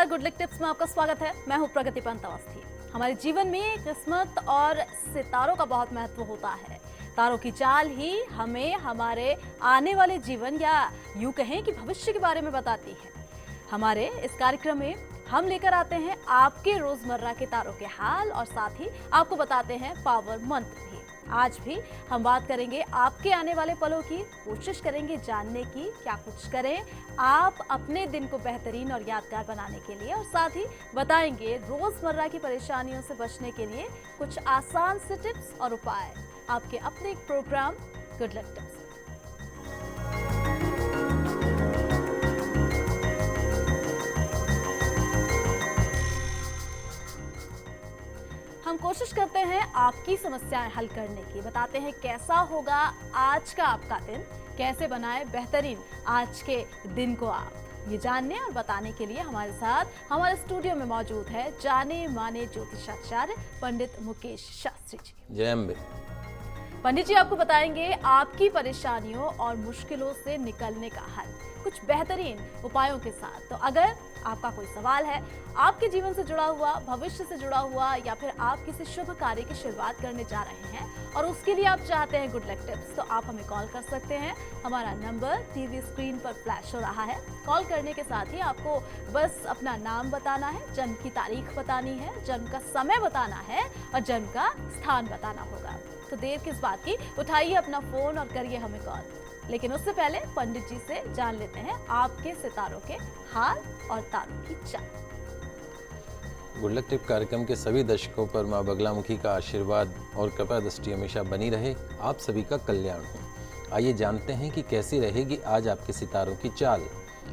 Good luck tips में आपका स्वागत है। मैं हूं प्रगति पंत अवस्थी। हमारे जीवन में किस्मत और सितारों का बहुत महत्व होता है। तारों की चाल ही हमें हमारे आने वाले जीवन या यूं कहें कि भविष्य के बारे में बताती है। हमारे इस कार्यक्रम में हम लेकर आते हैं आपके रोजमर्रा के तारों के हाल और साथ ही आपको बताते हैं पावर मंत्र भी। आज भी हम बात करेंगे आपके आने वाले पलों की, कोशिश करेंगे जानने की क्या कुछ करें आप अपने दिन को बेहतरीन और यादगार बनाने के लिए, और साथ ही बताएंगे रोजमर्रा की परेशानियों से बचने के लिए कुछ आसान से टिप्स और उपाय आपके अपने एक प्रोग्राम गुड लक टिप्स। हम कोशिश करते हैं आपकी समस्याएं हल करने की, बताते हैं कैसा होगा आज का आपका दिन, कैसे बनाए बेहतरीन आज के दिन को आप। ये जानने और बताने के लिए हमारे साथ हमारे स्टूडियो में मौजूद है जाने माने ज्योतिषाचार्य पंडित मुकेश शास्त्री जी। जय अम्बे। पंडित जी आपको बताएंगे आपकी परेशानियों और मुश्किलों से निकलने का हल कुछ बेहतरीन उपायों के साथ। तो अगर आपका कोई सवाल है आपके जीवन से जुड़ा हुआ, भविष्य से जुड़ा हुआ, या फिर आप किसी शुभ कार्य की शुरुआत करने जा रहे हैं और उसके लिए आप चाहते हैं गुड लक टिप्स, तो आप हमें कॉल कर सकते हैं। हमारा नंबर टीवी स्क्रीन पर फ्लैश हो रहा है। कॉल करने के साथ ही आपको बस अपना नाम बताना है, जन्म की तारीख बतानी है, जन्म का समय बताना है और जन्म का स्थान बताना होगा। तो देर किस बात की, उठाइए अपना फोन और करिए हमें कॉल। लेकिन उससे पहले पंडित जी से जान लेते हैं आपके सितारों के हाल और तारों की चाल। गुड लक टिप कार्यक्रम के सभी दर्शकों पर मां बगलामुखी का आशीर्वाद और कृपा दृष्टि हमेशा बनी रहे। आप सभी का कल्याण हो। आइए जानते हैं कि कैसी रहेगी आज आपके सितारों की चाल।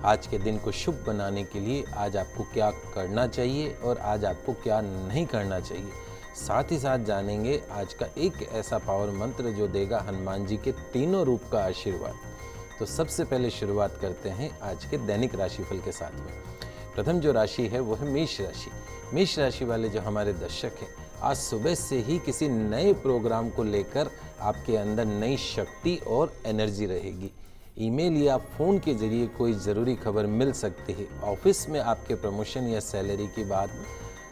आज के दिन को शुभ बनाने के लिए आज आपको क्या करना चाहिए और आज आपको क्या नहीं करना चाहिए। साथ ही साथ जानेंगे आज का एक ऐसा पावर मंत्र जो देगा हनुमान जी के तीनों रूप का आशीर्वाद। तो सबसे पहले शुरुआत करते हैं आज के दैनिक राशिफल के साथ में। प्रथम जो राशि है वो है मेष राशि। मेष राशि वाले जो हमारे दर्शक हैं, आज सुबह से ही किसी नए प्रोग्राम को लेकर आपके अंदर नई शक्ति और एनर्जी रहेगी। ईमेल या फ़ोन के जरिए कोई ज़रूरी खबर मिल सकती है। ऑफिस में आपके प्रमोशन या सैलरी की बात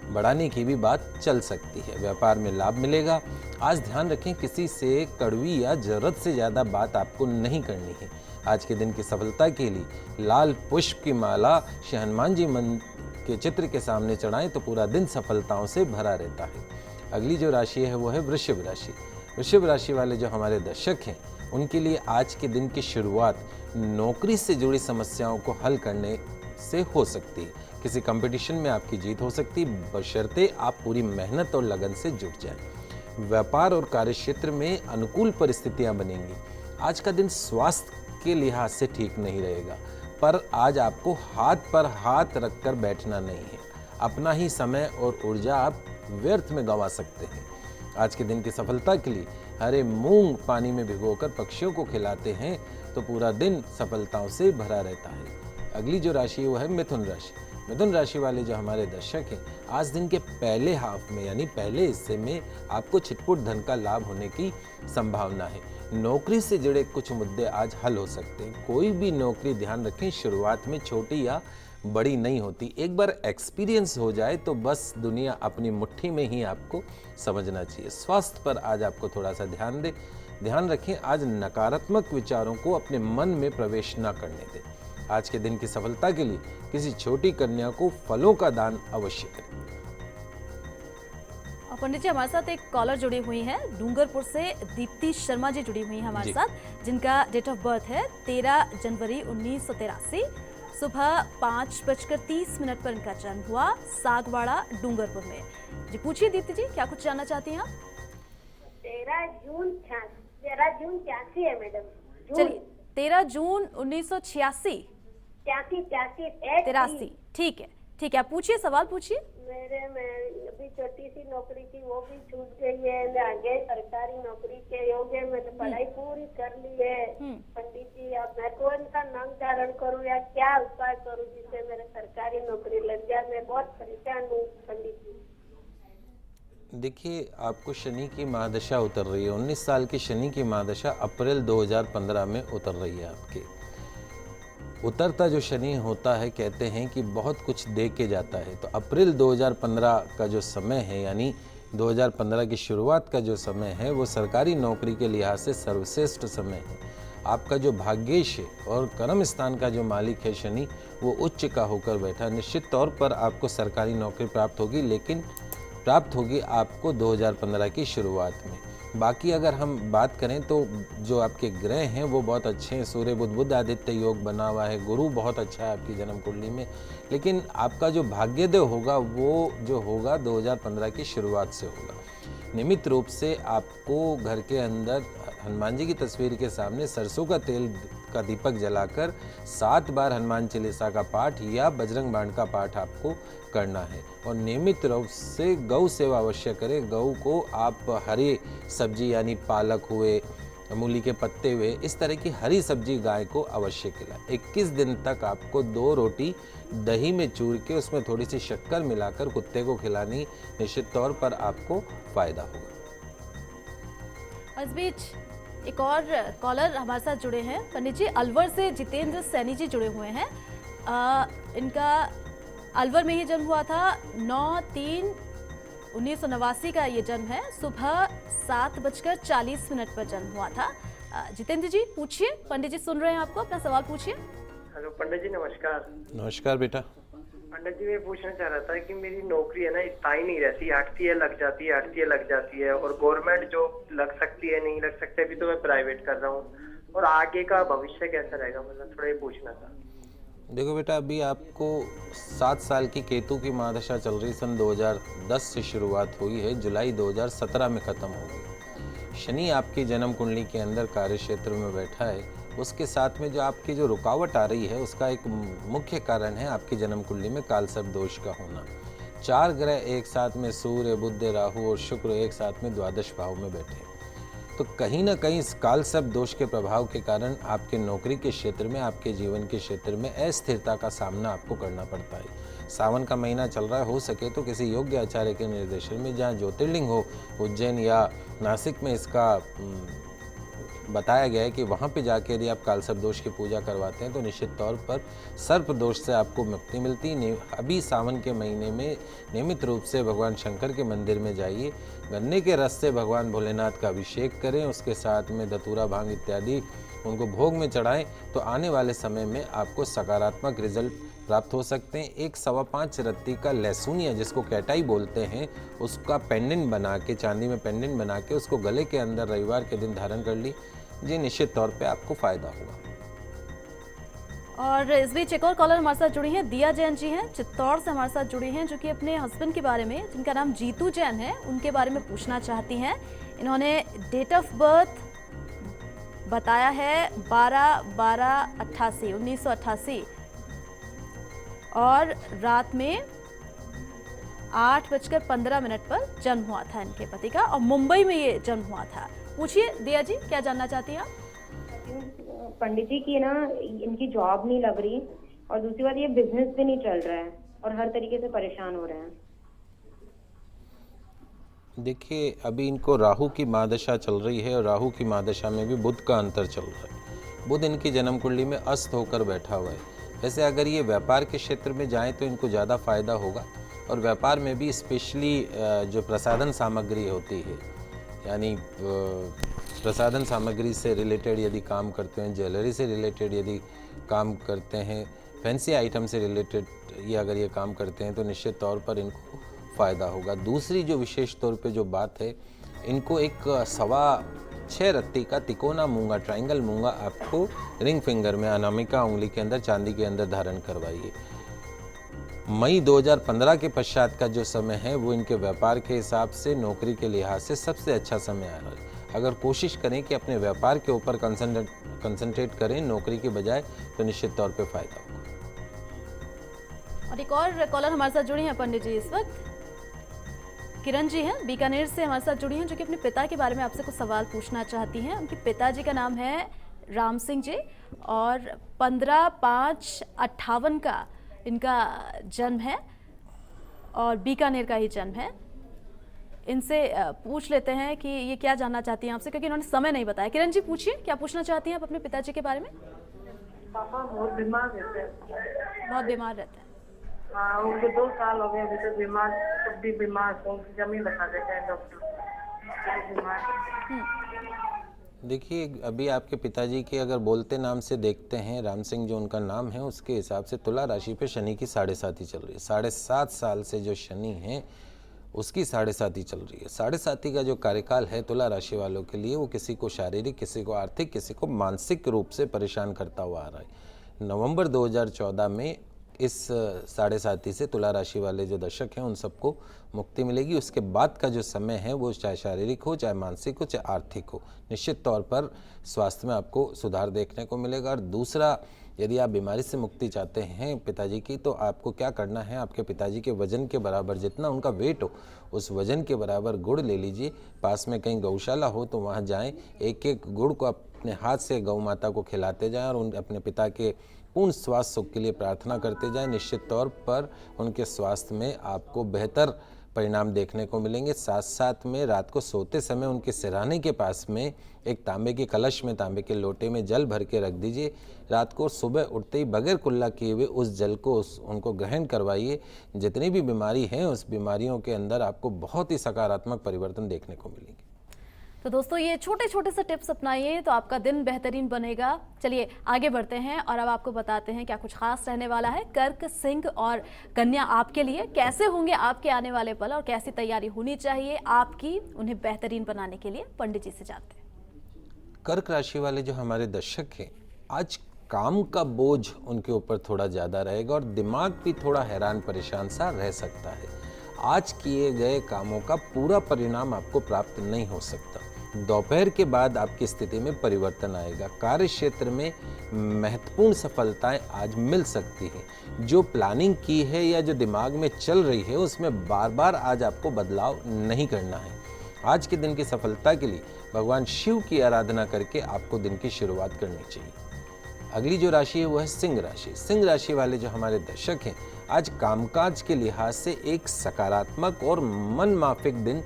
बढ़ाने की भी बात चल सकती है। व्यापार में लाभ मिलेगा। आज ध्यान रखें किसी से कड़वी या ज़रूरत से ज़्यादा बात आपको नहीं करनी है। आज के दिन की सफलता के लिए लाल पुष्प की माला श्री हनुमान जी के चित्र के सामने चढ़ाएं तो पूरा दिन सफलताओं से भरा रहता है। अगली जो राशि है वो है वृषभ राशि। वृषभ राशि वाले जो हमारे दर्शक हैं उनके लिए आज के दिन की शुरुआत नौकरी से जुड़ी समस्याओं को हल करने से हो सकती है। किसी कंपटीशन में आपकी जीत हो सकती है, बशर्ते आप पूरी मेहनत और लगन से जुट जाएं। व्यापार और कार्य क्षेत्र में अनुकूल परिस्थितियां बनेंगी। आज का दिन स्वास्थ्य के लिहाज से ठीक नहीं रहेगा, पर आज आपको हाथ पर हाथ रखकर बैठना नहीं है। अपना ही समय और ऊर्जा आप व्यर्थ में गंवा सकते हैं। आज के दिन की सफलता के लिए हरे मूंग पानी में भिगोकर पक्षियों को खिलाते हैं तो पूरा दिन सफलताओं से भरा रहता है। अगली जो राशि है वो है मिथुन राशि। मिथुन राशि वाले जो हमारे दर्शक हैं, आज दिन के पहले हाफ में यानी पहले हिस्से में आपको छिटपुट धन का लाभ होने की संभावना है। नौकरी से जुड़े कुछ मुद्दे आज हल हो सकते हैं। कोई भी नौकरी ध्यान रखें शुरुआत में छोटी या बड़ी नहीं होती। एक बार एक्सपीरियंस हो जाए तो बस दुनिया अपनी मुट्ठी में ही आपको समझना चाहिए। स्वास्थ्य पर आज आपको थोड़ा सा ध्यान रखें। आज नकारात्मक विचारों को अपने मन में प्रवेश न करने दें। आज के दिन की सफलता के लिए किसी छोटी कन्या को फलों का दान अवश्य करें। पंडित जी हमारे साथ एक कॉलर जुड़ी हुई है डूंगरपुर से, दीप्ति शर्मा जी जुड़ी हुई है हमारे साथ, जिनका डेट ऑफ बर्थ है 13 जनवरी 1983। सुबह 5:30 पर इनका जन्म हुआ, सागवाड़ा डूंगरपुर में। जी पूछिए दीप्ति जी, क्या कुछ जानना चाहती हैं आप? 13 जून 86 है मैडम। चलिए 13 जून 1986। 83, ठीक है आप पूछिए, सवाल पूछिए। मैं अभी छोटी सी नौकरी थी वो भी छूट गई है। मैं आगे सरकारी नौकरी के योग्य मैंने पढ़ाई पूरी कर ली है। पंडित जी अब मैं कौन सा नाम धारण करूँ या क्या उपाय करूँ जिससे मेरे सरकारी नौकरी लग जाए। मैं बहुत परेशान हूँ पंडित जी। देखिए आपको शनि की महादशा उतर रही है। 19 साल की शनि की महादशा अप्रैल 2015 में उतर रही है आपके। उतरता जो शनि होता है, कहते हैं कि बहुत कुछ दे के जाता है। तो अप्रैल 2015 का जो समय है, यानी 2015 की शुरुआत का जो समय है, वो सरकारी नौकरी के लिहाज से सर्वश्रेष्ठ समय है। आपका जो भाग्येश है और कर्म स्थान का जो मालिक है शनि, वो उच्च का होकर बैठा। निश्चित तौर पर आपको सरकारी नौकरी प्राप्त होगी, लेकिन प्राप्त होगी आपको 2015 की शुरुआत में। बाकी अगर हम बात करें तो जो आपके ग्रह हैं वो बहुत अच्छे हैं। सूर्य बुध आदित्य योग बना हुआ है, गुरु बहुत अच्छा है आपकी जन्म कुंडली में। लेकिन आपका जो भाग्योदय होगा वो जो होगा 2015 की शुरुआत से होगा। नियमित रूप से आपको घर के अंदर हनुमान जी की तस्वीर के सामने सरसों का तेल का दीपक जलाकर 7 बार हनुमान चालीसा का पाठ या बजरंग बाण का पाठ आपको करना है। और नियमित रूप से गौ सेवा अवश्य करें। गौ को आप हरी सब्जी यानी पालक हुए, मूली के पत्ते हुए, इस तरह की हरी सब्जी गाय को अवश्य खिलाएं। 21 दिन तक आपको 2 रोटी दही में चूर के उसमें थोड़ी सी शक्कर मिलाकर कुत्ते को खिलानी। निश्चित तौर पर आपको फायदा होगा। इस बीच एक और कॉलर हमारे साथ जुड़े हैं। पंडित जी, अलवर से जितेंद्र सैनी जी जुड़े हुए हैं। इनका अलवर में ही जन्म हुआ था। 9/3/1989 का ये जन्म है। सुबह 7:40 पर जन्म हुआ था। जितेंद्र जी पूछिए, पंडित जी सुन रहे हैं आपको, अपना सवाल पूछिए। हेलो पंडित जी, नमस्कार। नमस्कार बेटा। पंडित जी, मैं पूछना चाह रहा था कि मेरी नौकरी है ना स्थायी नहीं रहती, हटती है लग जाती है, हटती है लग जाती है, और गवर्नमेंट जॉब लग सकती है नहीं लग सकती, अभी तो मैं प्राइवेट कर रहा हूँ, और आगे का भविष्य कैसा रहेगा, मतलब थोड़ा ये पूछना था। देखो बेटा, अभी आपको 7 साल की केतु की महादशा चल रही। सन 2010 से शुरुआत हुई है, जुलाई 2017 में ख़त्म होगी। शनि आपकी जन्म कुंडली के अंदर कार्य क्षेत्र में बैठा है। उसके साथ में जो आपकी जो रुकावट आ रही है उसका एक मुख्य कारण है आपकी जन्म कुंडली में कालसर्प दोष का होना। 4 ग्रह एक साथ में, सूर्य बुध राहु और शुक्र एक साथ में द्वादश भाव में बैठे हैं। तो कहीं ना कहीं इस कालसर्प दोष के प्रभाव के कारण आपके नौकरी के क्षेत्र में, आपके जीवन के क्षेत्र में अस्थिरता का सामना आपको करना पड़ता है। सावन का महीना चल रहा है, हो सके तो किसी योग्य आचार्य के निर्देशन में, जहाँ ज्योतिर्लिंग हो, उज्जैन या नासिक में इसका बताया गया है कि वहाँ पे जाके यदि आप कालसर्प दोष की पूजा करवाते हैं तो निश्चित तौर पर सर्प दोष से आपको मुक्ति मिलती है। अभी सावन के महीने में नियमित रूप से भगवान शंकर के मंदिर में जाइए, गन्ने के रस से भगवान भोलेनाथ का अभिषेक करें, उसके साथ में धतूरा भांग इत्यादि उनको भोग में चढ़ाएं, तो आने वाले समय में आपको सकारात्मक रिजल्ट प्राप्त हो सकते हैं। 1.5 रत्ती का लहसुनिया, जिसको कैटाई बोलते हैं, उसका पेंडेंट बना के, चांदी में पेंडेंट बना के उसको गले के अंदर रविवार के दिन धारण कर ली जी, निश्चित तौर पे आपको फायदा होगा। और इस बीच एक और कॉलर हमारे साथ जुड़ी हैं, दिया जैन जी हैं, चित्तौड़ से हमारे साथ जुड़ी हैं, जो कि अपने हस्बैंड के बारे में, जिनका नाम जीतू जैन है, उनके बारे में पूछना चाहती हैं। इन्होंने डेट ऑफ बर्थ बताया है 1988 और रात में 8:15 पर जन्म हुआ था इनके पति का, और मुंबई में ये जन्म हुआ था। पूछिए दिया जी, क्या जानना चाहती हैं आप? पंडित जी की ना इनकी जॉब नहीं लग रही, और दूसरी बात ये बिजनेस भी नहीं चल रहा है, और हर तरीके से परेशान हो रहे हैं। देखिए, अभी इनको राहु की महादशा चल रही है, और राहु की महादशा में भी बुध का अंतर चल रहा है। बुध इनकी जन्म कुंडली में अस्त होकर बैठा हुआ है। वैसे अगर ये व्यापार के क्षेत्र में जाएं तो इनको ज़्यादा फायदा होगा, और व्यापार में भी स्पेशली जो प्रसाधन सामग्री होती है, यानी प्रसाधन सामग्री से रिलेटेड यदि काम करते हैं, ज्वेलरी से रिलेटेड यदि काम करते हैं, फैंसी आइटम से रिलेटेड ये अगर ये काम करते हैं तो निश्चित तौर पर इनको फ़ायदा होगा। दूसरी जो विशेष तौर पे जो बात है, इनको एक 6.25 रत्ती का तिकोना मूंगा, ट्रायंगल मूंगा आपको रिंग फिंगर में, अनामिका उंगली के अंदर, चांदी के अंदर धारण करवाइए। मई 2015 के पश्चात का जो समय है वो इनके व्यापार के हिसाब से, नौकरी के लिहाज से सबसे अच्छा समय आ रहा है। अगर कोशिश करें कि अपने व्यापार के ऊपर कंसंट्रेट करें नौकरी के बजाय, तो निश्चित तौर पे फायदा होगा। और एक और कॉलर हमारे साथ जुड़ी हैं पंडित जी इस वक्त, किरण जी हैं, बीकानेर से हमारे साथ जुड़ी हैं, जो कि अपने पिता के बारे में आपसे कुछ सवाल पूछना चाहती हैं। उनके पिताजी का नाम है राम सिंह जी, और 15/5/58 का इनका जन्म है, और बीकानेर का ही जन्म है। इनसे पूछ लेते हैं कि ये क्या जानना चाहती हैं आपसे, क्योंकि इन्होंने समय नहीं बताया। किरण जी पूछिए, क्या पूछना चाहती हैं आप अपने पिताजी के बारे में? पापा बहुत बीमार रहते हैं। बहुत बीमार रहते हैं। हाँ, उनको 2 साल हो गए अभी तक बीमार, खुद भी बीमार, कौन सी जमीन बता देते हैं डॉक्टर बीमार। देखिए, अभी आपके पिताजी के अगर बोलते नाम से देखते हैं, राम सिंह जो उनका नाम है, उसके हिसाब से तुला राशि पे शनि की 7.5 चल रही है। 7.5 साल से जो शनि है उसकी 7.5 चल रही है। 7.5 का जो कार्यकाल है तुला राशि वालों के लिए, वो किसी को शारीरिक, किसी को आर्थिक, किसी को मानसिक रूप से परेशान करता हुआ आ रहा है। नवंबर 2014 में इस 7.5 से तुला राशि वाले जो दर्शक हैं उन सबको मुक्ति मिलेगी। उसके बाद का जो समय है वो चाहे शारीरिक हो, चाहे मानसिक हो, चाहे आर्थिक हो, निश्चित तौर पर स्वास्थ्य में आपको सुधार देखने को मिलेगा। और दूसरा, यदि आप बीमारी से मुक्ति चाहते हैं पिताजी की, तो आपको क्या करना है, आपके पिताजी के वजन के बराबर, जितना उनका वेट हो उस वजन के बराबर गुड़ ले लीजिए। पास में कहीं गौशाला हो तो वहाँ जाएं, एक एक गुड़ को अपने हाथ से गौ माता को खिलाते जाएं और अपने पिता के पूर्ण स्वास्थ्य सुख के लिए प्रार्थना करते जाएं। निश्चित तौर पर उनके स्वास्थ्य में आपको बेहतर परिणाम देखने को मिलेंगे। साथ साथ में रात को सोते समय उनके सिरहाने के पास में एक तांबे के कलश में, तांबे के लोटे में जल भर के रख दीजिए। रात को सुबह उठते ही बगैर कुल्ला किए हुए उस जल को उनको ग्रहण करवाइए। जितनी भी बीमारी हैं उस बीमारियों के अंदर आपको बहुत ही सकारात्मक परिवर्तन देखने को मिलेंगे। तो दोस्तों, ये छोटे छोटे से टिप्स अपनाइए तो आपका दिन बेहतरीन बनेगा। चलिए आगे बढ़ते हैं और अब आपको बताते हैं क्या कुछ खास रहने वाला है कर्क, सिंह और कन्या आपके लिए। कैसे होंगे आपके आने वाले पल और कैसी तैयारी होनी चाहिए आपकी उन्हें बेहतरीन बनाने के लिए, पंडित जी से जानते हैं। कर्क राशि वाले जो हमारे दर्शक हैं, आज काम का बोझ उनके ऊपर थोड़ा ज़्यादा रहेगा और दिमाग भी थोड़ा हैरान परेशान सा रह सकता है। आज किए गए कामों का पूरा परिणाम आपको प्राप्त नहीं हो सकता। दोपहर के बाद आपकी स्थिति में परिवर्तन आएगा। कार्य क्षेत्र में महत्वपूर्ण सफलताएं आज मिल सकती हैं। जो प्लानिंग की है या जो दिमाग में चल रही है उसमें बार बार आज आपको बदलाव नहीं करना है। आज के दिन की सफलता के लिए भगवान शिव की आराधना करके आपको दिन की शुरुआत करनी चाहिए। अगली जो राशि है वो है सिंह राशि। सिंह राशि वाले जो हमारे दर्शक हैं, आज कामकाज के लिहाज से एक सकारात्मक और मन माफिक दिन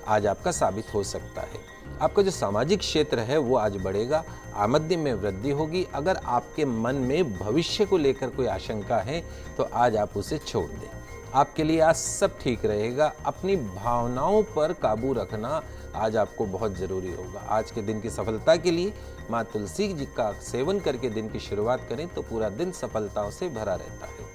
आज आपका साबित हो सकता है। आपका जो सामाजिक क्षेत्र है वो आज बढ़ेगा, आमदनी में वृद्धि होगी। अगर आपके मन में भविष्य को लेकर कोई आशंका है तो आज आप उसे छोड़ दें। आपके लिए आज सब ठीक रहेगा। अपनी भावनाओं पर काबू रखना आज आपको बहुत ज़रूरी होगा। आज के दिन की सफलता के लिए माँ तुलसी जी का सेवन करके दिन की शुरुआत करें तो पूरा दिन सफलताओं से भरा रहता है।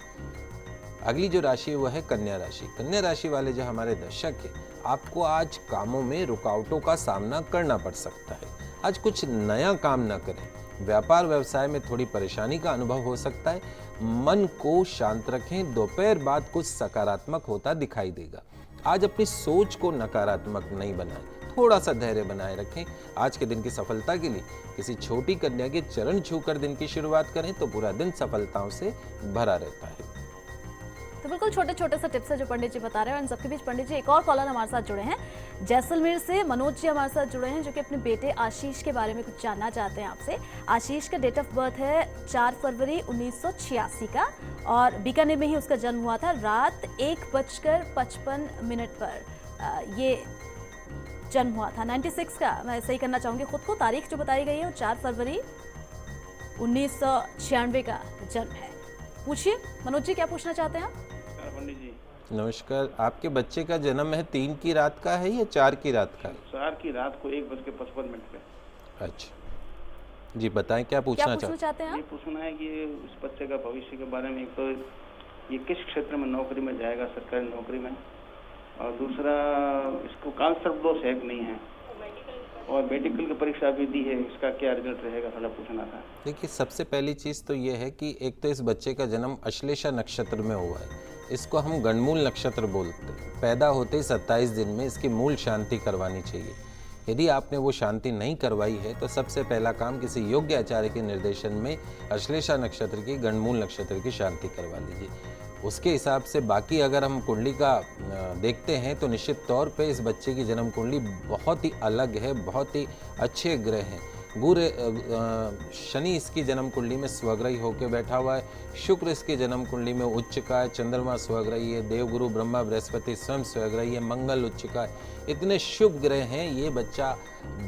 अगली जो राशि है वह है कन्या राशि। कन्या राशि वाले जो हमारे दर्शक हैं, आपको आज कामों में रुकावटों का सामना करना पड़ सकता है। आज कुछ नया काम ना करें। व्यापार व्यवसाय में थोड़ी परेशानी का अनुभव हो सकता है। मन को शांत रखें। दोपहर बाद कुछ सकारात्मक होता दिखाई देगा। आज अपनी सोच को नकारात्मक नहीं बनाएं, थोड़ा सा धैर्य बनाए रखें। आज के दिन की सफलता के लिए किसी छोटी कन्या के चरण छूकर दिन की शुरुआत करें तो पूरा दिन सफलताओं से भरा रहता है। तो बिल्कुल छोटे छोटे से टिप्स है जो पंडित जी बता रहे हैं। और इन सबके बीच पंडित जी एक और कॉलर हमारे साथ जुड़े हैं, जैसलमेर से मनोज जी हमारे साथ जुड़े हैं, जो कि अपने बेटे आशीष के बारे में कुछ जानना चाहते हैं आपसे। आशीष का डेट ऑफ बर्थ है 4 फरवरी 1986 का और बीकानेर में ही उसका जन्म हुआ था। रात 1:55 पर ये जन्म हुआ था। 96 का मैं सही करना चाहूँगी खुद को, तारीख जो बताई गई है वो 4 फरवरी 1996 का जन्म है। पूछिए मनोज जी, क्या पूछना चाहते हैं आप? पंडित जी नमस्कार। आपके बच्चे का जन्म है 3 की रात का है या 4 की रात का? 4 की रात को 1:55 पे। अच्छा जी, बताएं क्या पूछना चाहते हैं ये आप? पूछना है कि उस बच्चे का भविष्य के बारे में। एक तो ये किस क्षेत्र में नौकरी में जाएगा, सरकारी नौकरी में, और दूसरा इसको कांसर दोष है कि नहीं है, और मेडिकल की परीक्षा भी दी है, इसका क्या रिजल्ट रहेगा, थोड़ा पूछना था। देखिए, सबसे पहली चीज़ तो ये है कि एक तो इस बच्चे का जन्म अश्लेषा नक्षत्र में हुआ है। इसको हम गणमूल नक्षत्र बोलते हैं। पैदा होते ही 27 दिन में इसकी मूल शांति करवानी चाहिए। यदि आपने वो शांति नहीं करवाई है तो सबसे पहला काम किसी योग्य आचार्य के निर्देशन में अश्लेषा नक्षत्र की, गणमूल नक्षत्र की शांति करवा लीजिए। उसके हिसाब से बाकी अगर हम कुंडली का देखते हैं तो निश्चित तौर पे इस बच्चे की जन्म कुंडली बहुत ही अलग है, बहुत ही अच्छे ग्रह हैं। शनि इसकी जन्म कुंडली में स्वग्रही होकर बैठा हुआ है। शुक्र इसकी जन्म कुंडली में उच्च का है। चंद्रमा स्वग्रही है। देवगुरु ब्रह्मा बृहस्पति स्वयं स्वग्रही है। मंगल उच्च का है। इतने शुभ ग्रह हैं। ये बच्चा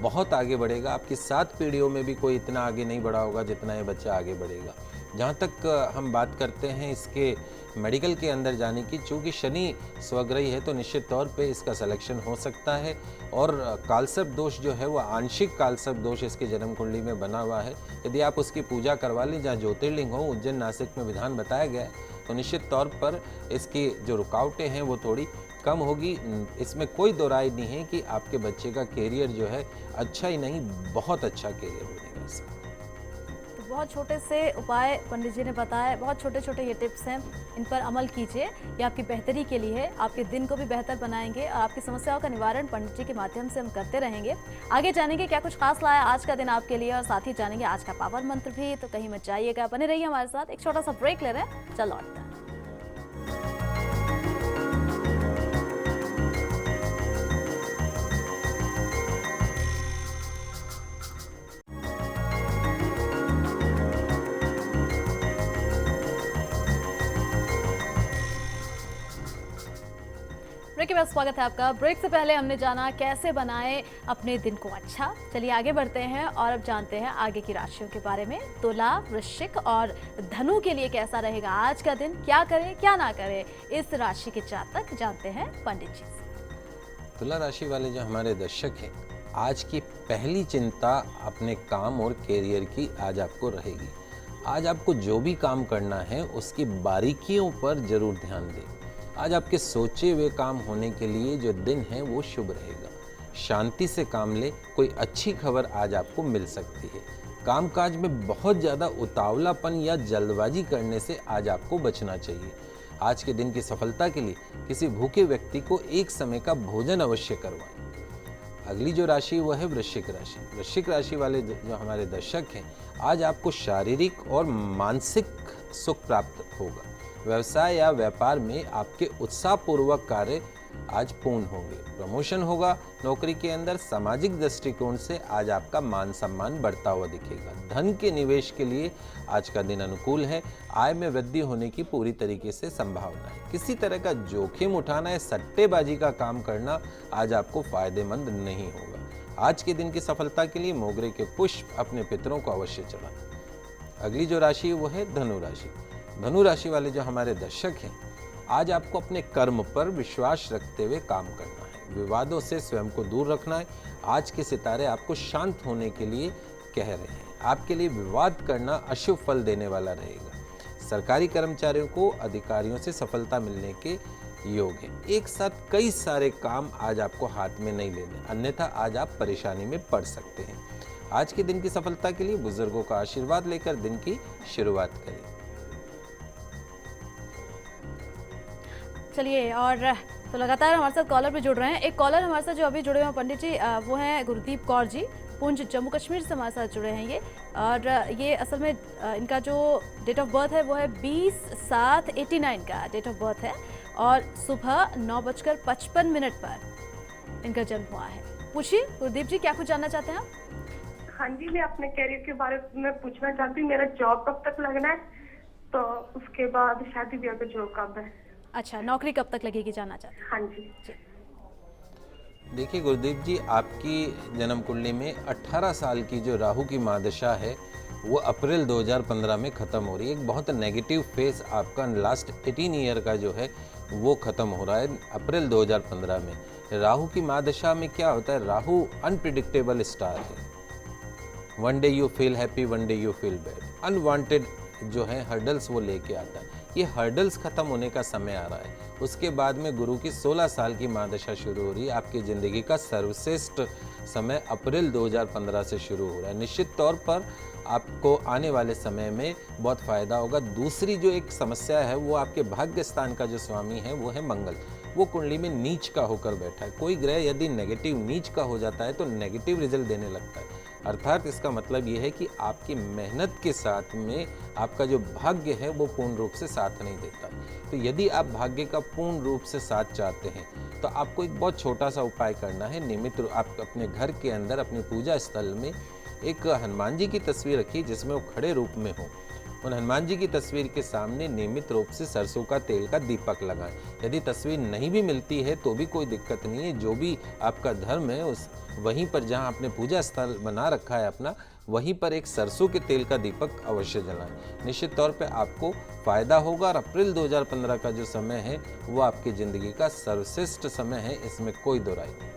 बहुत आगे बढ़ेगा। आपकी 7 पीढ़ियों में भी कोई इतना आगे नहीं बढ़ा होगा जितना ये बच्चा आगे बढ़ेगा। जहाँ तक हम बात करते हैं इसके मेडिकल के अंदर जाने की, चूँकि शनि स्वग्रही है तो निश्चित तौर पे इसका सिलेक्शन हो सकता है। और कालसर्प दोष जो है वो आंशिक कालसर्प दोष इसके जन्म कुंडली में बना हुआ है। यदि आप उसकी पूजा करवा लें, जहाँ ज्योतिर्लिंग हो, उज्जैन नासिक में विधान बताया गया है, तो निश्चित तौर पर इसकी जो रुकावटें हैं वो थोड़ी कम होगी। इसमें कोई दो राय नहीं है कि आपके बच्चे का कैरियर जो है अच्छा ही नहीं, बहुत अच्छा कैरियर बनेगा इसका। तो बहुत छोटे से उपाय पंडित जी ने बताया, बहुत छोटे छोटे ये टिप्स हैं, इन पर अमल कीजिए, ये आपकी बेहतरी के लिए है, आपके दिन को भी बेहतर बनाएंगे और आपकी समस्याओं का निवारण पंडित जी के माध्यम से हम करते रहेंगे। आगे जानेंगे क्या कुछ खास लाया आज का दिन आपके लिए और साथ ही जानेंगे आज का पावन मंत्र भी। तो कहीं मत जाइएगा, बने रहिए हमारे साथ। एक छोटा सा ब्रेक ले रहे हैं, चल लौटते हैं। ब्रेक के बाद स्वागत है आपका। ब्रेक से पहले हमने जाना कैसे बनाएं अपने दिन को अच्छा। चलिए आगे बढ़ते हैं और अब जानते हैं आगे की राशियों के बारे में। तुला, वृश्चिक और धनु के लिए कैसा रहेगा आज का दिन, क्या करें क्या ना करें, इस राशि के जातक जानते हैं पंडित जी से। तुला राशि वाले जो हमारे दर्शक हैं, आज की पहली चिंता अपने काम और कैरियर की आज आपको रहेगी। आज आपको जो भी काम करना है उसकी बारीकियों पर जरूर ध्यान दें। आज आपके सोचे हुए काम होने के लिए जो दिन है वो शुभ रहेगा। शांति से काम ले, कोई अच्छी खबर आज आपको मिल सकती है। कामकाज में बहुत ज़्यादा उतावलापन या जल्दबाजी करने से आज आपको बचना चाहिए। आज के दिन की सफलता के लिए किसी भूखे व्यक्ति को एक समय का भोजन अवश्य करवाएं। अगली जो राशि वो है वृश्चिक राशि। वृश्चिक राशि वाले जो हमारे दर्शक हैं, आज आपको शारीरिक और मानसिक सुख प्राप्त होगा। व्यवसाय या व्यापार में आपके उत्साहपूर्वक कार्य आज पूर्ण होंगे। प्रमोशन होगा नौकरी के अंदर। सामाजिक दृष्टिकोण से आज आपका मान सम्मान बढ़ता हुआ दिखेगा। धन के निवेश के लिए आज का दिन अनुकूल है। आय में वृद्धि होने की पूरी तरीके से संभावना है। किसी तरह का जोखिम उठाना या सट्टेबाजी का काम करना आज आपको फायदेमंद नहीं होगा। आज के दिन की सफलता के लिए मोगरे के पुष्प अपने पितरों को अवश्य चढ़ाएं। अगली जो राशि है वो है धनु राशि। धनु राशि वाले जो हमारे दर्शक हैं, आज आपको अपने कर्म पर विश्वास रखते हुए काम करना है। विवादों से स्वयं को दूर रखना है। आज के सितारे आपको शांत होने के लिए कह रहे हैं। आपके लिए विवाद करना अशुभ फल देने वाला रहेगा। सरकारी कर्मचारियों को अधिकारियों से सफलता मिलने के योग है। एक साथ कई सारे काम आज आपको हाथ में नहीं लेने, अन्यथा आज आप परेशानी में पड़ सकते हैं। आज के दिन की सफलता के लिए बुजुर्गों का आशीर्वाद लेकर दिन की शुरुआत करें। चलिए, और तो लगातार हमारे साथ कॉलर भी जुड़ रहे हैं। एक कॉलर हमारे साथ जो अभी जुड़े हुए हैं पंडित जी, वो हैं गुरदीप कौर जी, पुंछ जम्मू कश्मीर से हमारे साथ जुड़े हैं ये। और ये असल में इनका जो डेट ऑफ बर्थ है वो है 20/7/89 का डेट ऑफ बर्थ है और सुबह 9:55 पर इनका जन्म हुआ है। पूछिए गुरदीप जी, क्या कुछ जानना चाहते हैं आप? हाँ जी, मैं अपने कैरियर के बारे में पूछना चाहती हूँ। मेरा जॉब कब तक लगना है, तो उसके बाद शादी ब्याह का जॉब कब है? अच्छा, नौकरी कब तक लगेगी जानना चाहते हैं? हाँ जी। देखिए गुरदीप जी, आपकी जन्म कुंडली में 18 साल की जो राहु की महादशा है वो अप्रैल 2015 में ख़त्म हो रही है। एक बहुत नेगेटिव फेज आपका लास्ट 18 ईयर का जो है वो ख़त्म हो रहा है अप्रैल 2015 में। राहु की महादशा में क्या होता है, राहु अनप्रिडिक्टेबल स्टार है। One day you feel happy, one day you feel bad. Unwanted जो है हर्डल्स वो लेके आता है। ये हर्डल्स खत्म होने का समय आ रहा है। उसके बाद में गुरु की 16 साल की महादशा शुरू हो रही है। आपकी ज़िंदगी का सर्वश्रेष्ठ समय अप्रैल 2015 से शुरू हो रहा है। निश्चित तौर पर आपको आने वाले समय में बहुत फ़ायदा होगा। दूसरी जो एक समस्या है वो आपके भाग्य स्थान का जो स्वामी है वो है मंगल। वो कुंडली में नीच का होकर बैठा है। कोई ग्रह यदि नेगेटिव नीच का हो जाता है तो नेगेटिव रिजल्ट देने लगता है। अर्थात इसका मतलब ये है कि आपकी मेहनत के साथ में आपका जो भाग्य है वो पूर्ण रूप से साथ नहीं देता। तो यदि आप भाग्य का पूर्ण रूप से साथ चाहते हैं तो आपको एक बहुत छोटा सा उपाय करना है। नियमित आप अपने घर के अंदर अपनी पूजा स्थल में एक हनुमान जी की तस्वीर रखिए जिसमें वो खड़े रूप में हो उन हनुमान जी की तस्वीर के सामने नियमित रूप से सरसों का तेल का दीपक लगाएं। यदि तस्वीर नहीं भी मिलती है तो भी कोई दिक्कत नहीं है, जो भी आपका धर्म है उस वहीं पर जहां आपने पूजा स्थल बना रखा है अपना, वहीं पर एक सरसों के तेल का दीपक अवश्य जलाएं। निश्चित तौर पे आपको फायदा होगा और अप्रैल 2015 का जो समय है वो आपकी ज़िंदगी का सर्वश्रेष्ठ समय है, इसमें कोई दो राय नहीं।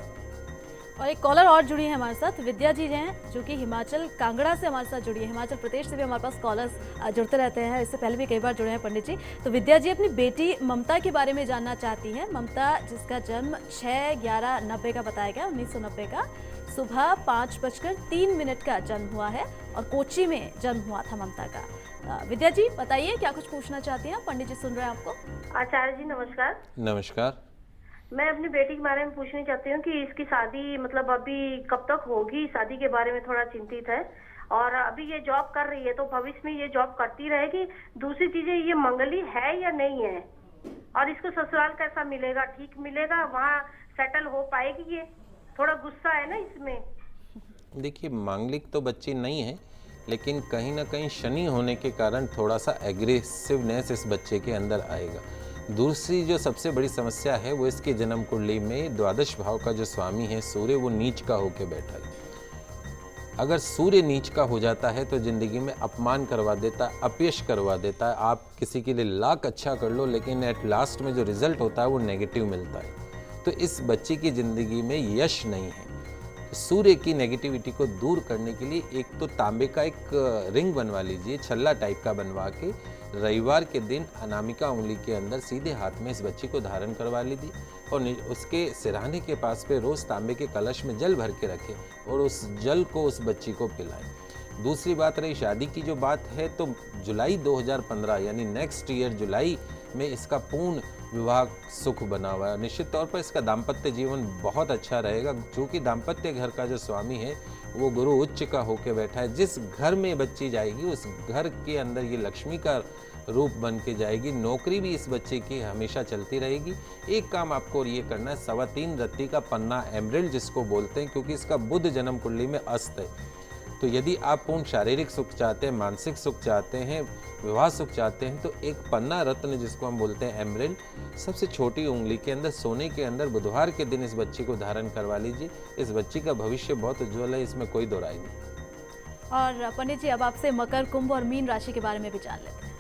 और एक कॉलर और जुड़ी है हमारे साथ, विद्या जी हैं जो कि हिमाचल कांगड़ा से हमारे साथ जुड़ी है। हिमाचल प्रदेश से भी हमारे पास कॉलर्स जुड़ते रहते हैं, इससे पहले भी कई बार जुड़े हैं पंडित जी। तो विद्या जी अपनी बेटी ममता के बारे में जानना चाहती हैं। ममता जिसका जन्म 6/11/90 का बताया गया, 1990 का, सुबह 5:03 का जन्म हुआ है और कोची में जन्म हुआ था ममता का। विद्या जी बताइए, क्या कुछ पूछना चाहती हैं? पंडित जी सुन रहे हैं आपको। आचार्य जी नमस्कार। नमस्कार। मैं अपनी बेटी के बारे में पूछना चाहती हूँ कि इसकी शादी मतलब अभी कब तक होगी, शादी के बारे में थोड़ा चिंतित है। और अभी ये जॉब कर रही है तो भविष्य में ये जॉब करती रहेगी। दूसरी चीजें, ये मंगली है या नहीं है, और इसको ससुराल कैसा मिलेगा, ठीक मिलेगा, वहाँ सेटल हो पाएगी? ये थोड़ा गुस्सा है ना इसमें। देखिए, मांगलिक तो बच्ची नहीं है, लेकिन कहीं ना कहीं शनि होने के कारण थोड़ा सा एग्रेसिवनेस इस बच्चे के अंदर आएगा। दूसरी जो सबसे बड़ी समस्या है वो इसके जन्म कुंडली में द्वादश भाव का जो स्वामी है सूर्य, वो नीच का होके बैठा है। अगर सूर्य नीच का हो जाता है तो ज़िंदगी में अपमान करवा देता है, अपयश करवा देता है। आप किसी के लिए लाख अच्छा कर लो, लेकिन एट लास्ट में जो रिजल्ट होता है वो नेगेटिव मिलता है। तो इस बच्ची की ज़िंदगी में यश नहीं है। तो सूर्य की नेगेटिविटी को दूर करने के लिए एक तो तांबे का एक रिंग बनवा लीजिए, छल्ला टाइप का बनवा के रविवार के दिन अनामिका उंगली के अंदर सीधे हाथ में इस बच्ची को धारण करवा लीजिए और उसके सिरहाने के पास पे रोज़ तांबे के कलश में जल भर के रखें और उस जल को उस बच्ची को पिलाएं। दूसरी बात रही शादी की जो बात है, तो जुलाई 2015 यानी नेक्स्ट ईयर जुलाई में इसका पूर्ण विवाह सुख बना हुआ है। निश्चित तौर पर इसका दाम्पत्य जीवन बहुत अच्छा रहेगा, क्योंकि दाम्पत्य घर का जो स्वामी है वो गुरु उच्च का होके बैठा है। जिस घर में बच्ची जाएगी उस घर के अंदर ये लक्ष्मी का रूप बन के जाएगी। नौकरी भी इस बच्चे की हमेशा चलती रहेगी। एक काम आपको ये करना है, 3.25 रत्ती का पन्ना एमरल्ड जिसको बोलते हैं, क्योंकि इसका बुध जन्म कुंडली में अस्त है। तो यदि आप पूर्ण शारीरिक सुख चाहते हैं, मानसिक सुख चाहते हैं, विवाह सुख चाहते हैं, तो एक पन्ना रत्न जिसको हम बोलते हैं एमरल्ड, सबसे छोटी उंगली के अंदर सोने के अंदर बुधवार के दिन इस बच्ची को धारण करवा लीजिए। इस बच्ची का भविष्य बहुत उज्जवल है, इसमें कोई दो राय नहीं। और पंडित जी अब आपसे मकर, कुंभ और मीन राशि के बारे में भी जान लेते हैं।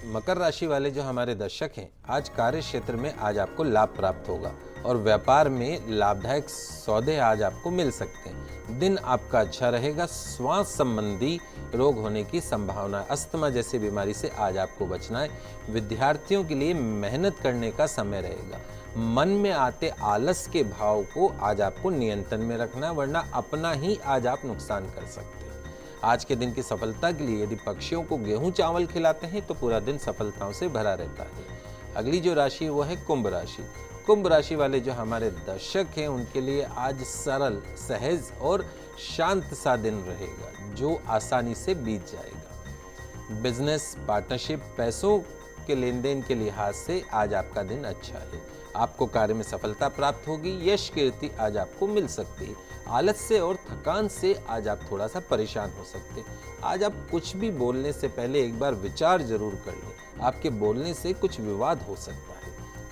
मकर राशि वाले जो हमारे दर्शक हैं, आज कार्य क्षेत्र में आज आपको लाभ प्राप्त होगा और व्यापार में लाभदायक सौदे आज आपको मिल सकते हैं। दिन आपका अच्छा रहेगा। श्वास संबंधी रोग होने की संभावना है। अस्थमा जैसी बीमारी से आज आपको बचना है। विद्यार्थियों के लिए मेहनत करने का समय रहेगा। मन में आते आलस के भाव को आज आपको नियंत्रण में रखना है, वरना अपना ही आज आप नुकसान कर सकते हैं। आज के दिन की सफलता के लिए यदि पक्षियों को गेहूं चावल खिलाते हैं तो पूरा दिन सफलताओं से भरा रहता है। अगली जो राशि वो है कुंभ राशि। कुंभ राशि वाले जो हमारे दर्शक हैं उनके लिए आज सरल, सहज और शांत सा दिन रहेगा, जो आसानी से बीत जाएगा। बिजनेस, पार्टनरशिप, पैसों के लेन देन के लिहाज से आज आपका दिन अच्छा है। आपको कार्य में सफलता प्राप्त होगी। यश, कीर्ति आज आपको मिल सकती है। आलस्य और थकान से आज आप थोड़ा सा परेशान हो सकते हैं। आज आप कुछ भी बोलने से पहले एक बार विचार जरूर कर लें। आपके बोलने से कुछ विवाद हो सकता है।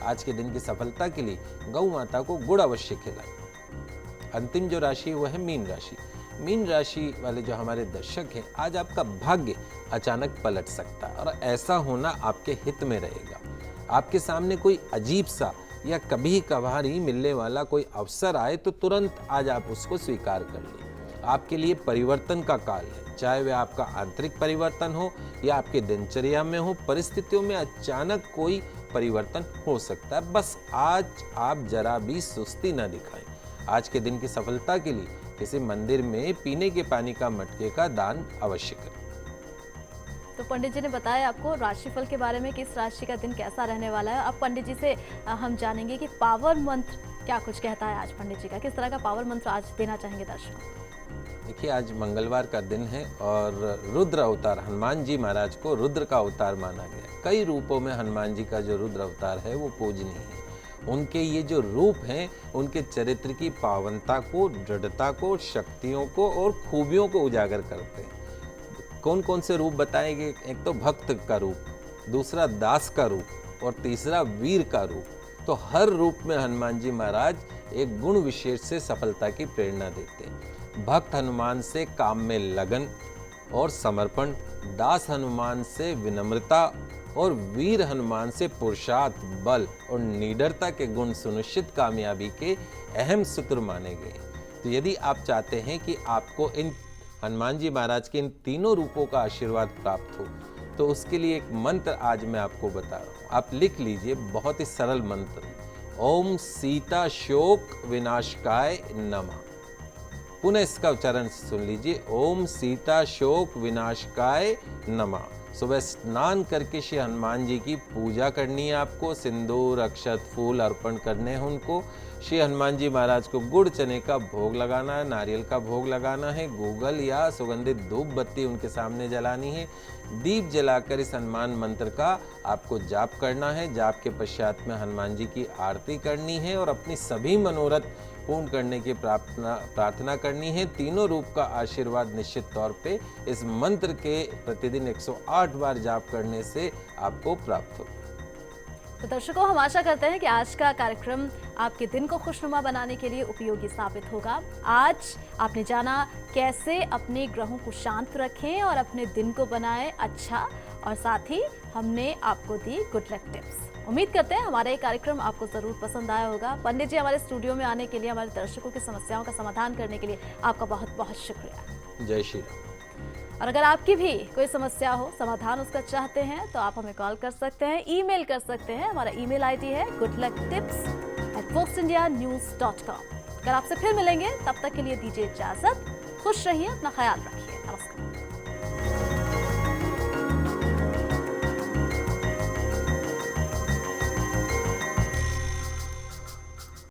आज के दिन की सफलता के लिए गौ माता को गुड़ अवश्य खिलाएं। अंतिम जो राशि वह है मीन राशि। मीन राशि वाले जो हमारे दर्शक हैं, आज आपका भाग्य अचानक पलट सकता है और ऐसा होना आपके हित में रहेगा। आपके सामने कोई अजीब सा या कभी कभार ही मिलने वाला कोई अवसर आए तो तुरंत आज आप उसको स्वीकार कर लें। आपके लिए परिवर्तन का काल है, चाहे वह आपका आंतरिक परिवर्तन हो या आपके दिनचर्या में हो। परिस्थितियों में अचानक कोई परिवर्तन हो सकता है। बस आज आप जरा भी सुस्ती न दिखाएं। आज के दिन की सफलता के लिए किसी मंदिर में पीने के पानी का मटके का दान अवश्य करें। तो पंडित जी ने बताया आपको राशिफल के बारे में, किस राशि का दिन कैसा रहने वाला है। अब पंडित जी से हम जानेंगे कि पावर मंत्र क्या कुछ कहता है आज पंडित जी का, किस तरह का पावर मंत्र आज देना चाहेंगे दर्शकों। देखिए, आज मंगलवार का दिन है और रुद्र अवतार, हनुमान जी महाराज को रुद्र का अवतार माना गया। कई रूपों में हनुमान जी का जो रुद्र अवतार है वो पूजनीय है। उनके ये जो रूप हैं उनके चरित्र की पावनता को, दृढ़ता को, शक्तियों को और खूबियों को उजागर करते हैं। कौन कौन से रूप बताएंगे? एक तो भक्त का रूप, दूसरा दास का रूप और तीसरा वीर का रूप। तो हर रूप में हनुमान जी महाराज एक गुण विशेष से सफलता की प्रेरणा देते हैं। भक्त हनुमान से काम में लगन और समर्पण, दास हनुमान से विनम्रता और वीर हनुमान से पुरुषार्थ, बल और निडरता के गुण सुनिश्चित कामयाबी के अहम सूत्र माने गए। तो यदि आप चाहते हैं कि आपको इन हनुमान जी महाराज के इन तीनों रूपों का आशीर्वाद प्राप्त हो, तो उसके लिए एक मंत्र आज मैं आपको बता रहा हूँ। आप लिख लीजिए, बहुत ही सरल मंत्र। ओम सीता शोक विनाशकाय नमः। पुनः इसका उच्चारण सुन लीजिए, ओम सीता शोक विनाशकाय नमः। सुबह स्नान करके श्री हनुमान जी की पूजा करनी है आपको, सिंदूर, अक्षत, फूल अर्पण करने हैं उनको। श्री हनुमान जी महाराज को गुड़ चने का भोग लगाना है, नारियल का भोग लगाना है, गूगल या सुगंधित धूप बत्ती उनके सामने जलानी है। दीप जलाकर इस हनुमान मंत्र का आपको जाप करना है। जाप के पश्चात में हनुमान जी की आरती करनी है और अपनी सभी मनोरथ पूर्ण करने की प्रार्थना करनी है। तीनों रूप का आशीर्वाद निश्चित तौर पे इस मंत्र के प्रतिदिन 108 बार जाप करने से आपको प्राप्त होगा। तो दर्शकों, हम आशा करते हैं कि आज का कार्यक्रम आपके दिन को खुशनुमा बनाने के लिए उपयोगी साबित होगा। आज आपने जाना कैसे अपने ग्रहों को शांत रखें और अपने दिन को बनाएं अच्छा, और साथ ही हमने आपको दी गुड लक टिप्स। उम्मीद करते हैं हमारा ये कार्यक्रम आपको जरूर पसंद आया होगा। पंडित जी हमारे स्टूडियो में आने के लिए, हमारे दर्शकों की समस्याओं का समाधान करने के लिए आपका बहुत बहुत शुक्रिया। जय श्री राम। और अगर आपकी भी कोई समस्या हो, समाधान उसका चाहते हैं, तो आप हमें कॉल कर सकते हैं, ईमेल कर सकते हैं। हमारा ईमेल आईडी है goodlucktips@foxindianews.com। अगर आपसे फिर मिलेंगे, तब तक के लिए दीजिए इजाजत। खुश रहिए, अपना ख्याल रखिए। नमस्कार।